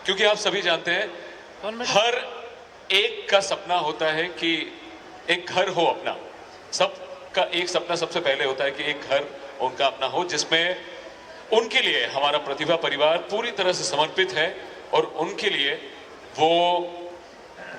क्योंकि आप सभी जानते हैं हर एक का सपना होता है कि एक घर हो अपना। सबका एक सपना सबसे पहले होता है कि एक घर उनका अपना हो, जिसमें उनके लिए हमारा प्रतिभा परिवार पूरी तरह से समर्पित है और उनके लिए वो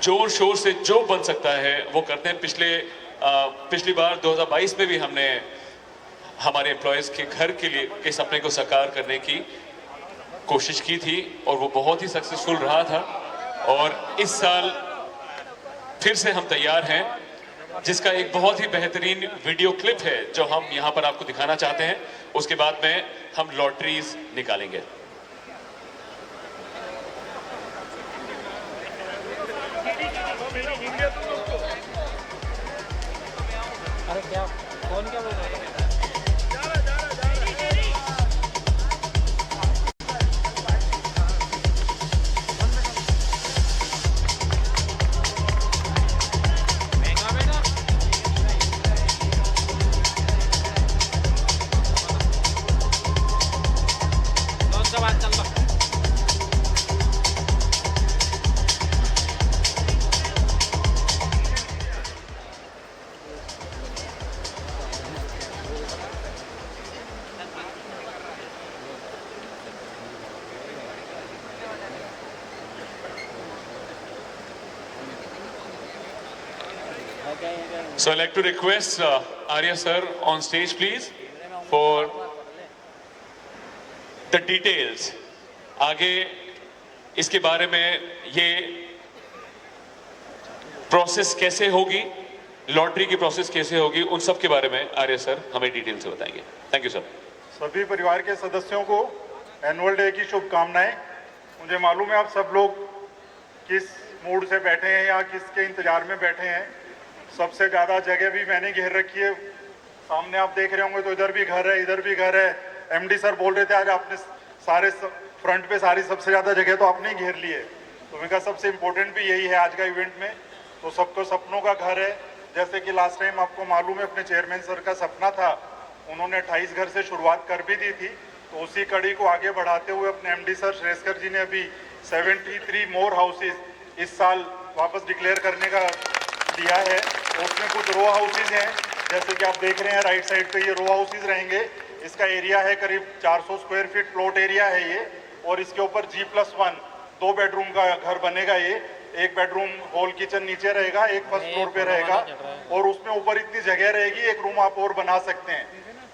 जोर शोर से जो बन सकता है वो करते हैं। पिछली बार 2022 में भी हमने हमारे एम्प्लॉयज के घर के सपने को साकार करने की कोशिश की थी और वो बहुत ही सक्सेसफुल रहा था। और इस साल फिर से हम तैयार हैं, जिसका एक बहुत ही बेहतरीन वीडियो क्लिप है जो हम यहां पर आपको दिखाना चाहते हैं। उसके बाद में हम लॉटरीज निकालेंगे। अरे क्या कौन क्या बोल रहा है? So I'd like to request Arya sir on stage, please, for the details. आगे इसके बारे में ये प्रोसेस कैसे होगी, लॉटरी की प्रोसेस कैसे होगी, उन सब के बारे में आर्य सर हमें डिटेल से बताएंगे। Thank you sir. सभी परिवार के सदस्यों को एनुअल डे की शुभकामनाएं। मुझे मालूम है आप सब लोग किस मूड से बैठे हैं या किसके इंतजार में बैठे हैं। सबसे ज़्यादा जगह भी मैंने घेर रखी है। सामने आप देख रहे होंगे तो इधर भी घर है, इधर भी घर है। एमडी सर बोल रहे थे आज आपने सारे फ्रंट पे सारी सबसे ज़्यादा जगह तो आपने घेर ली है। तो मैं कहा सबसे इम्पोर्टेंट भी यही है आज का इवेंट में। तो सबको सपनों का घर है। जैसे कि लास्ट टाइम आपको मालूम है अपने चेयरमैन सर का सपना था, उन्होंने 28 घर से शुरुआत कर भी दी थी। तो उसी कड़ी को आगे बढ़ाते हुए अपने एमडी सर श्रेष्कर जी ने अभी 73 मोर हाउसेज इस साल वापस डिक्लेयर करने का दिया है। उसमें कुछ रो हाउसेज हैं, जैसे कि आप देख रहे हैं राइट साइड पे ये रो हाउसेज रहेंगे। इसका एरिया है करीब 400 स्क्वायर फीट प्लॉट एरिया है ये। और इसके ऊपर G+1 2 बेडरूम का घर बनेगा ये। एक बेडरूम हॉल किचन नीचे रहेगा, एक फर्स्ट फ्लोर पे रहेगा और उसमें ऊपर इतनी जगह रहेगी एक रूम आप और बना सकते हैं।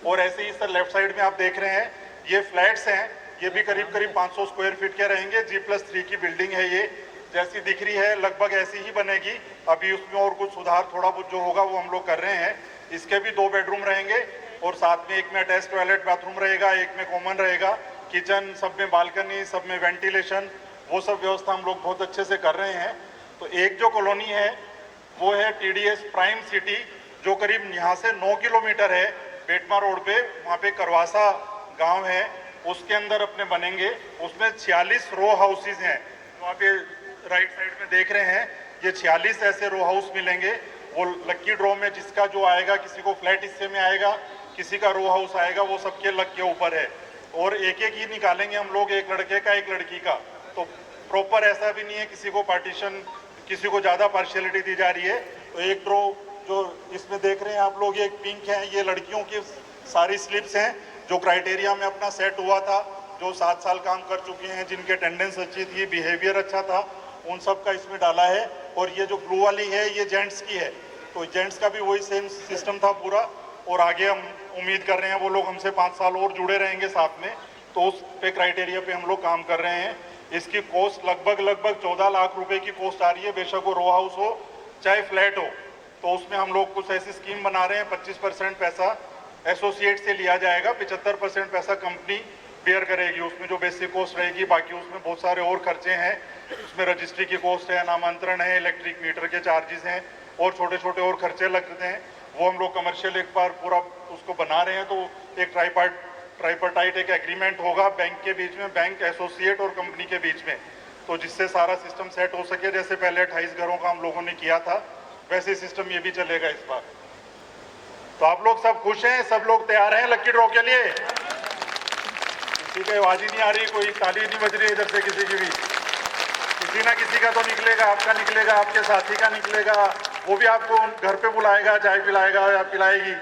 और ऐसे ही सर लेफ्ट साइड में आप देख रहे हैं ये फ्लैट्स हैं, ये भी करीब 500 स्क्वायर फीट के रहेंगे। G+3 की बिल्डिंग है ये। जैसी दिख रही है लगभग ऐसी ही बनेगी। अभी उसमें और कुछ सुधार थोड़ा बहुत जो होगा वो हम लोग कर रहे हैं। इसके भी 2 बेडरूम रहेंगे और साथ में एक में अटैच टॉयलेट बाथरूम रहेगा, एक में कॉमन रहेगा। किचन, सब में बालकनी, सब में वेंटिलेशन, वो सब व्यवस्था हम लोग बहुत अच्छे से कर रहे हैं। तो एक जो कॉलोनी है वो है TDS प्राइम सिटी, जो करीब यहाँ से 9 किलोमीटर है बेटमा रोड पे। वहाँ पे करवासा गाँव है, उसके अंदर अपने बनेंगे। उसमें 46 रो हाउसेज हैं। वहाँ पे राइट साइड में देख रहे हैं ये 46 ऐसे रो हाउस मिलेंगे। वो लक्की ड्रॉ में जिसका जो आएगा, किसी को फ्लैट हिस्से में आएगा, किसी का रो हाउस आएगा, वो सबके लक के ऊपर है। और एक एक ही निकालेंगे हम लोग, एक लड़के का एक लड़की का। तो प्रॉपर ऐसा भी नहीं है किसी को पार्टीशन, किसी को ज़्यादा पार्शियलिटी दी जा रही है। तो एक ड्रॉ जो इसमें देख रहे हैं आप लोग, ये एक पिंक है, ये लड़कियों की सारी स्लिप्स हैं जो क्राइटेरिया में अपना सेट हुआ था, जो 7 साल काम कर चुके हैं, जिनकी अटेंडेंस अच्छी थी, बिहेवियर अच्छा था, उन सब का इसमें डाला है। और ये जो ब्लू वाली है ये जेंट्स की है। तो जेंट्स का भी वही सेम सिस्टम था पूरा। और आगे हम उम्मीद कर रहे हैं वो लोग हमसे 5 साल और जुड़े रहेंगे साथ में। तो उस पे क्राइटेरिया पे हम लोग काम कर रहे हैं। इसकी कॉस्ट लगभग 14 लाख रुपए की कॉस्ट आ रही है, बेशक वो रो हाउस हो चाहे फ्लैट हो। तो उसमें हम लोग कुछ ऐसी स्कीम बना रहे हैं, 25% पैसा एसोसिएट से लिया जाएगा, 75% पैसा कंपनी बेयर करेगी। उसमें जो बेसिक कॉस्ट रहेगी, बाकी उसमें बहुत सारे और खर्चे हैं। उसमें रजिस्ट्री की कॉस्ट है, नामांतरण है, इलेक्ट्रिक मीटर के चार्जेस हैं और छोटे छोटे और खर्चे लगते हैं। वो हम लोग कमर्शियल एक बार पूरा उसको बना रहे हैं। तो एक ट्राइपार्टाइट एक एग्रीमेंट होगा बैंक के बीच में, बैंक, एसोसिएट और कंपनी के बीच में। तो जिससे सारा सिस्टम सेट हो सके। जैसे पहले 28 घरों का हम लोगों ने किया था, वैसे सिस्टम ये भी चलेगा इस बार। तो आप लोग सब खुश हैं, सब लोग तैयार हैं लक्की ड्रॉ के लिए? किसी की आवाज ही नहीं आ रही, कोई ताली नहीं बज रही इधर से किसी की भी। किसी ना किसी का तो निकलेगा, आपका निकलेगा, आपके साथी का निकलेगा, वो भी आपको घर पे बुलाएगा, चाय पिलाएगा या पिलाएगी।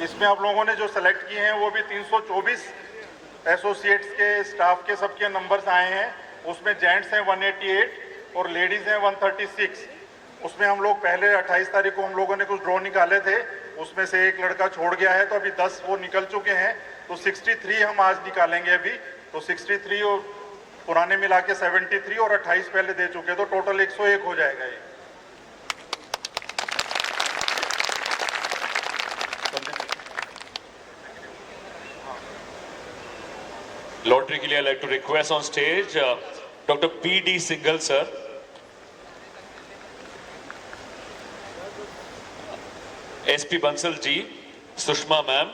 इसमें आप लोगों ने जो सेलेक्ट किए हैं वो भी 324 एसोसिएट्स के स्टाफ के सबके नंबर्स आए हैं। उसमें जेंट्स हैं 188 और लेडीज़ हैं 136। उसमें हम लोग पहले 28 तारीख को हम लोगों ने कुछ ड्रॉ निकाले थे, उसमें से एक लड़का छोड़ गया है, तो अभी 10 वो निकल चुके हैं, तो 63 हम आज निकालेंगे अभी। तो 63 और पुराने मिला के 73 और 28 पहले दे चुके हैं, तो टोटल 101 हो जाएगा ये। लॉटरी के लिए I like to request on stage doctor P D. Singhal sir, S P Bansal ji, Sushma ma'am,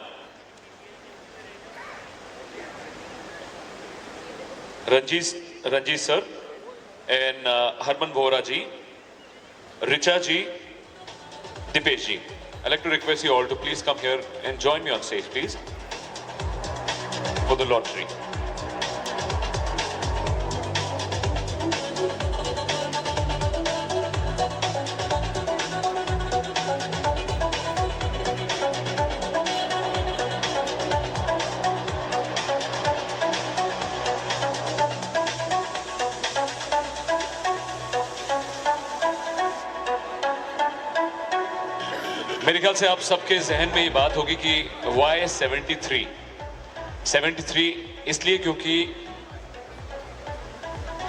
Ranjeet sir and Harman Vohra ji, Richa ji, Deepesh ji. I'd like to request you all to please come here and join me on stage, please, for the lottery. मेरे ख्याल से आप सबके जहन में ये बात होगी कि वाई 73 इसलिए क्योंकि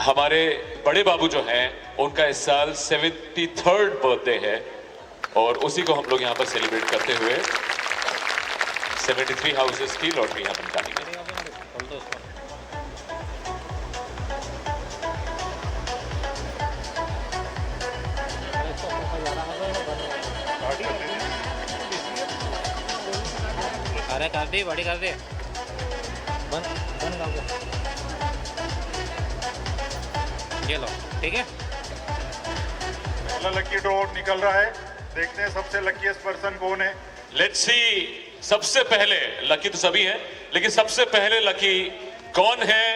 हमारे बड़े बाबू जो हैं उनका इस साल 73rd बर्थडे है और उसी को हम लोग यहाँ पर सेलिब्रेट करते हुए 73 हाउसेस की लॉटरी यहाँ पर निकालेंगे. खोल दो उसको। अरे इसको खोल जा रहा है, बंद है। अरे कर दी, बड़ी कर दे, बंद बंद कर दो। ये लो, ठीक है। पहला लकी ड्रॉ निकल रहा है, देखते हैं सबसे लकीएस्ट पर्सन कौन है। लेट्स सी, सबसे पहले लकी तो सभी हैं, लेकिन सबसे पहले लकी कौन है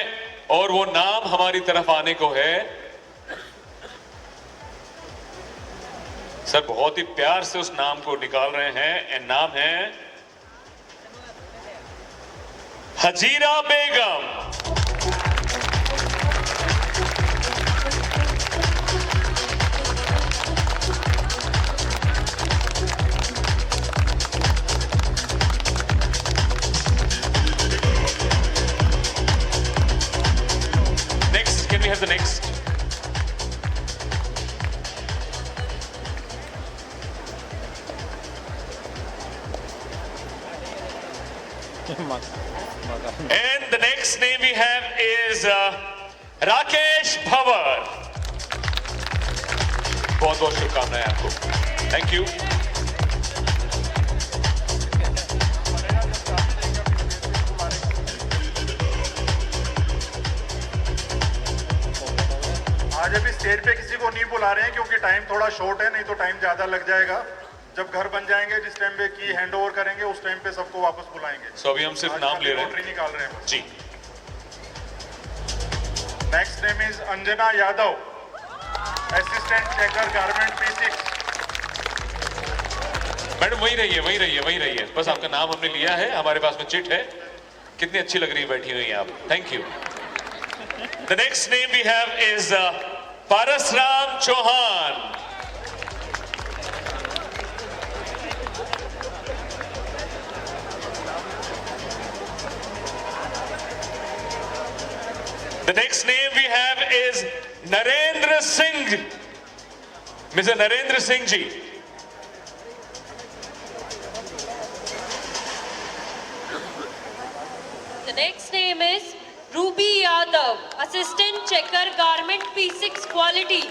और वो नाम हमारी तरफ आने को है। सर बहुत ही प्यार से उस नाम को निकाल रहे हैं एंड नाम है हजीरा बेगम. Next, can we have the next? And the next name we have is Rakesh Bhavar. बहुत बहुत शुभकामनाएं आपको. Thank you. आज अभी स्टेज पे किसी को नहीं बुला रहे हैं क्योंकि टाइम थोड़ा शॉर्ट है, नहीं तो टाइम ज्यादा लग जाएगा. जब घर बन जाएंगे, जिस टाइम पे की हैंड ओवर करेंगे, उस टाइम पे सबको वापस बुलाएंगे. So अभी हम सिर्फ नाम ले रहे लॉटरी हैं. निकाल रहे हैं जी. Next name is Anjana Yadav, assistant checker, garment P6. Madam वही रहिए. बस आपका नाम हमने लिया है, हमारे पास में चिट है. कितनी अच्छी लग रही है बैठी हुई हैं आप. Thank you. The next name we have is Parasram Chauhan. The next name we have is Narendra Singh, Mr. Narendra Singh ji. The next name is Ruby Yadav, Assistant Checker, Garment P6 Quality.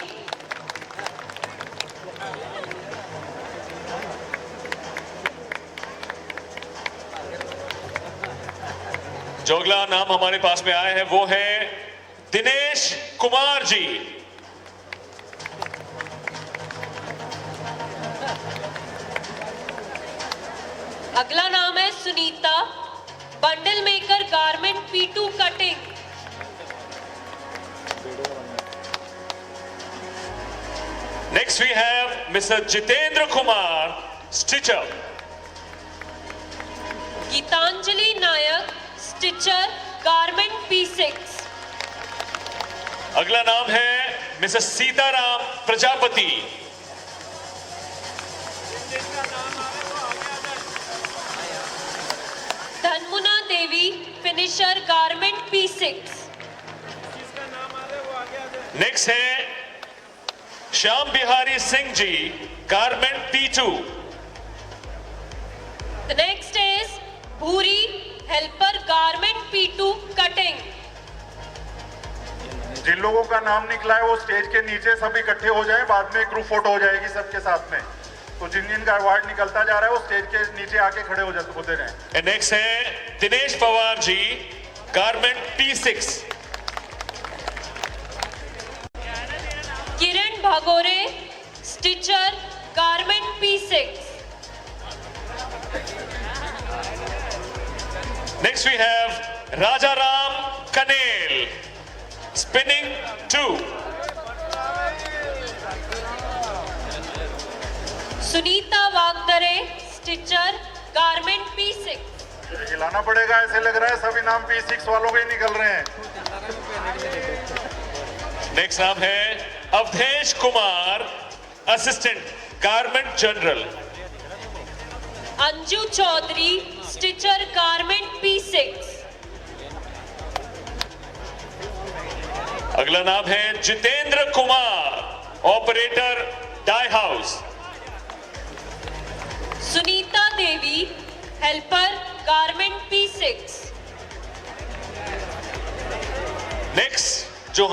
जो अगला नाम हमारे पास में आया है वो है दिनेश कुमार जी. अगला नाम है Sunita, bundle maker, garment P2 cutting. Next we have Mr. Jitendra Kumar, stitcher. Geetanjali Nayak, stitcher, garment P6। अगला नाम है Mrs Sitaram Prajapati. Dhanmuna Devi, finisher, garment P6। Next है Shyam Bihari Singh ji, garment P2। The next is Bhuri, helper, garment P2, cutting। जिन लोगों का नाम निकला है वो स्टेज के नीचे सब इकट्ठे हो जाएं, बाद में ग्रुप फोटो हो जाएगी सबके साथ में। तो जिन जिन का अवार्ड निकलता जा रहा है वो स्टेज के नीचे आके खड़े होते रहें। नेक्स्ट है Dinesh Pawar ji, garment P6। Kiran Bhagore, stitcher, garment P6। Next we have Rajaram Kanel, spinning 2। Sunita Wagdare, stitcher, garment P6। हिलाना पड़ेगा, ऐसे लग रहा है सभी नाम P6 वालों के ही निकल रहे हैं। नेक्स्ट नाम है Avdhesh Kumar, assistant, garment general. Anju Chaudhary, stitcher, garment P6। अगला नाम है Jitendra Kumar, operator, dye house. Sunita Devi, helper, garment P6। Next जो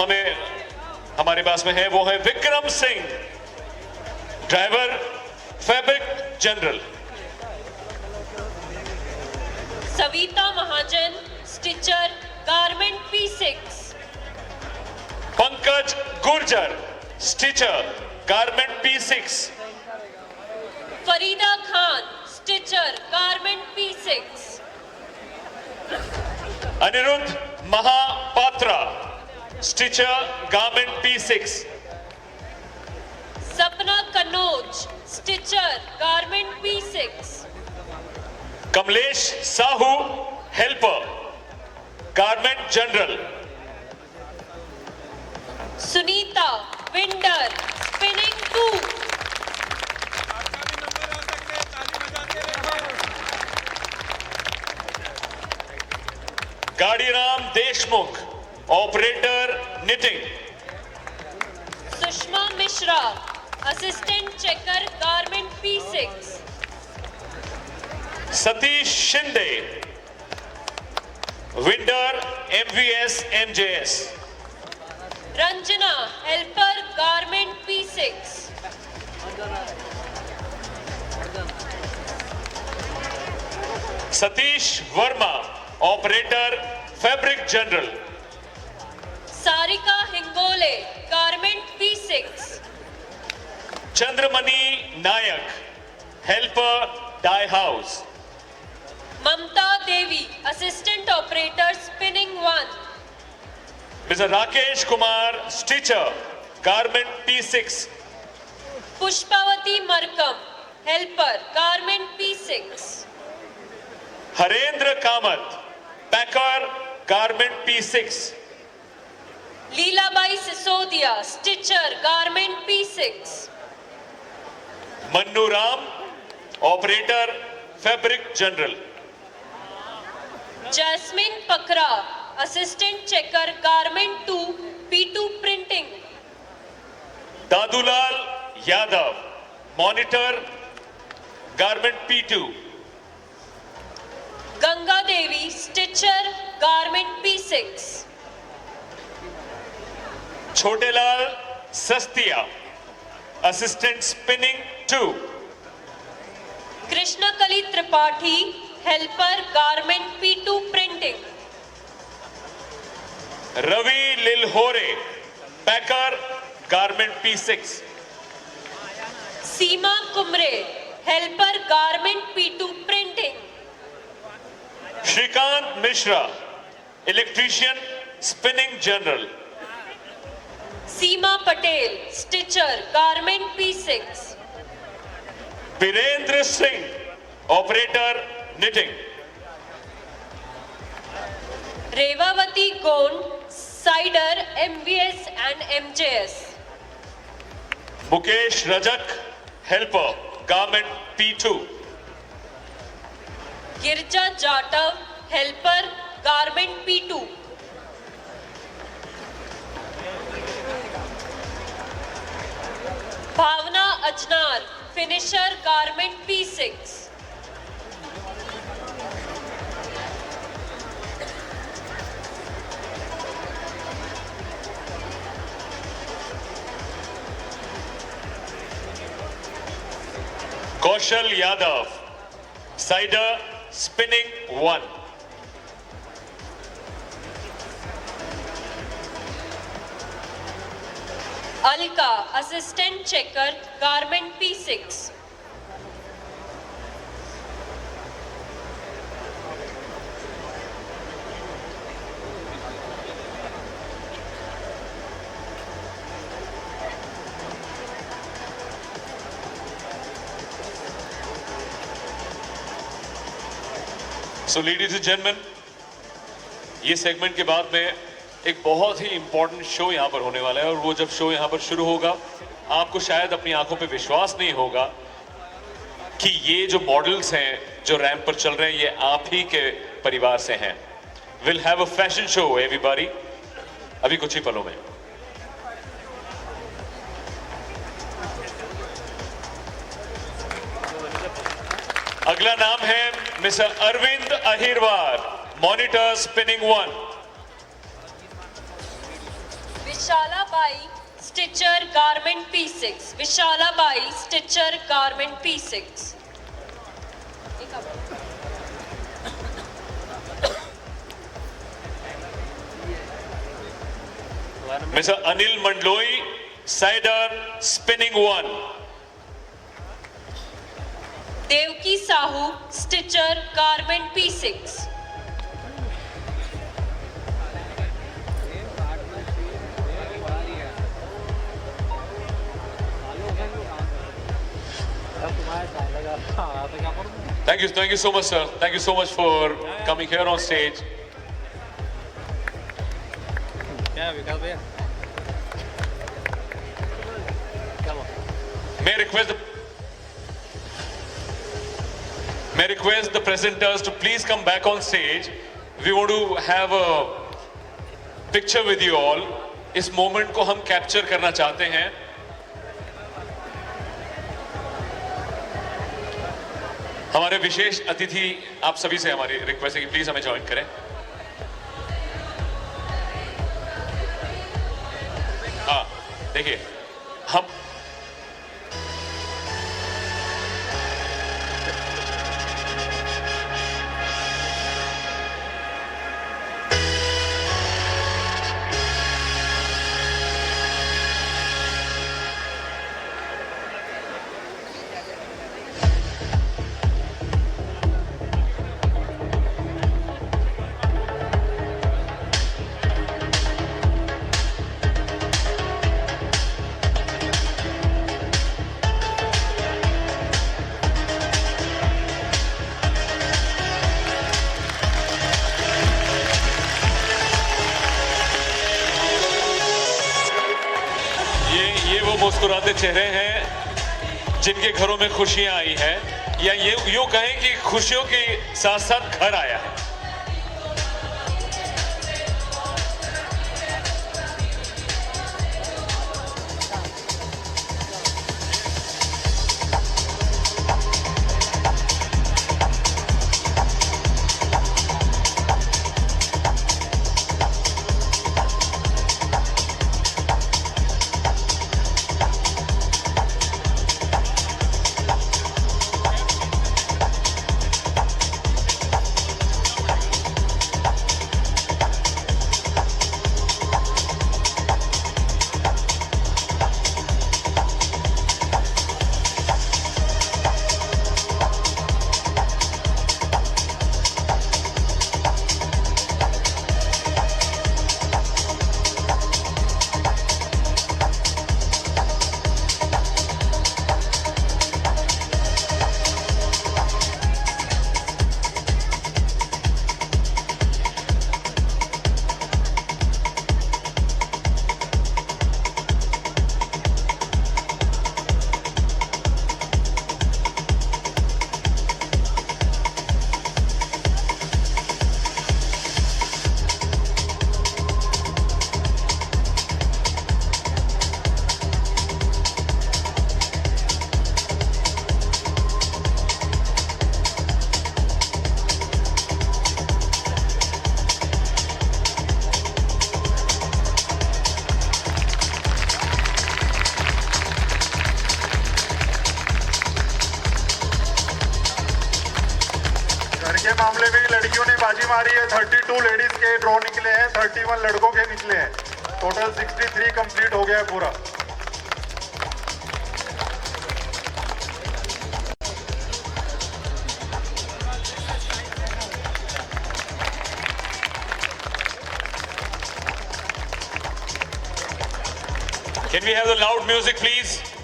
हमारे पास में है वो है Vikram Singh, driver, fabric general. Savita Mahajan, stitcher, garment P6। Pankaj Gurjar, stitcher, garment P6। Farida Khan, stitcher, garment P6। Aniruddh Mahapatra, stitcher, garment P6। Sapna Kannauj, stitcher, garment P6। Kamlesh Sahu, helper, garment general. Sunita winder, spinning 2। Gadiram Deshmukh, operator, knitting. Sushma Mishra, assistant checker, garment P6। Satish Shinde, winder, MVS MJS। Ranjana, helper, garment P6। Satish Verma, operator, fabric general. Sarika Hingole, garment P6। Chandramani Nayak, helper, dye house. Mamta Devi, assistant operator, spinning 1। Mr Rakesh Kumar, stitcher, garment P6। Pushpavati Markam, helper, garment P6। Harendra Kamat, packer, garment P6। Leelabai Sisodia, stitcher, garment P6। Mannu Ram, operator, fabric general. Jasmine pakora, assistant checker, garment 2, P2 printing. Dadulal Yadav, monitor, garment P2। Ganga Devi, stitcher, garment P6। Chhotelal Sastiya, assistant, spinning 2। Krishnakali Tripathi, helper, garment P2 printing. Ravi Lilhore, packer, garment P6। Seema Kumre, helper, garment P2 printing. Shrikant Mishra, electrician, spinning general. Seema Patel, stitcher, garment P6. Birendra Singh, operator, knitting. Revavati Gond, cider, MVS and MJS. Mukesh Rajak, helper, garment P2. Girja Jatav, helper, garment P2. Bhavna Ajnar, finisher, garment P6. Kaushal Yadav, cider, spinning 1. Alka, assistant checker, garment P6. So ladies and gentlemen, ये segment के बाद में एक बहुत ही important show यहाँ पर होने वाला है और वो जब शो यहाँ पर शुरू होगा आपको शायद अपनी आंखों पे विश्वास नहीं होगा कि ये जो मॉडल्स हैं जो रैंप पर चल रहे हैं ये आप ही के परिवार से हैं. Will have a fashion show everybody अभी कुछ ही पलों में. अगला नाम है mister Arvind Ahirwar, monitor spinning 1. Vishala Bai, stitcher, garment P6. Vishala Bai, stitcher, garment P6. Mister Anil Mandloi, cider spinning 1. Devki Sahu, stitcher, garment P6. Thank you so much, sir. Thank you so much for coming here on stage. क्या विकास भैया May I request the presenters to please come back on stage. We want to have a picture with you all. इस moment को हम capture करना चाहते हैं. हमारे विशेष अतिथि आप सभी से हमारी रिक्वेस्ट है कि प्लीज हमें ज्वाइन करें. हाँ देखिए हम मुस्कुराते चेहरे हैं जिनके घरों में खुशियां आई हैं या ये यूं कहें कि खुशियों के साथ साथ घर आया है. बाजी मारी है, 32 लेडीज के ड्रॉ निकले हैं, 31 लड़कों के निकले हैं। टोटल 63 कंप्लीट हो गया है पूरा। Can we have the loud music, please?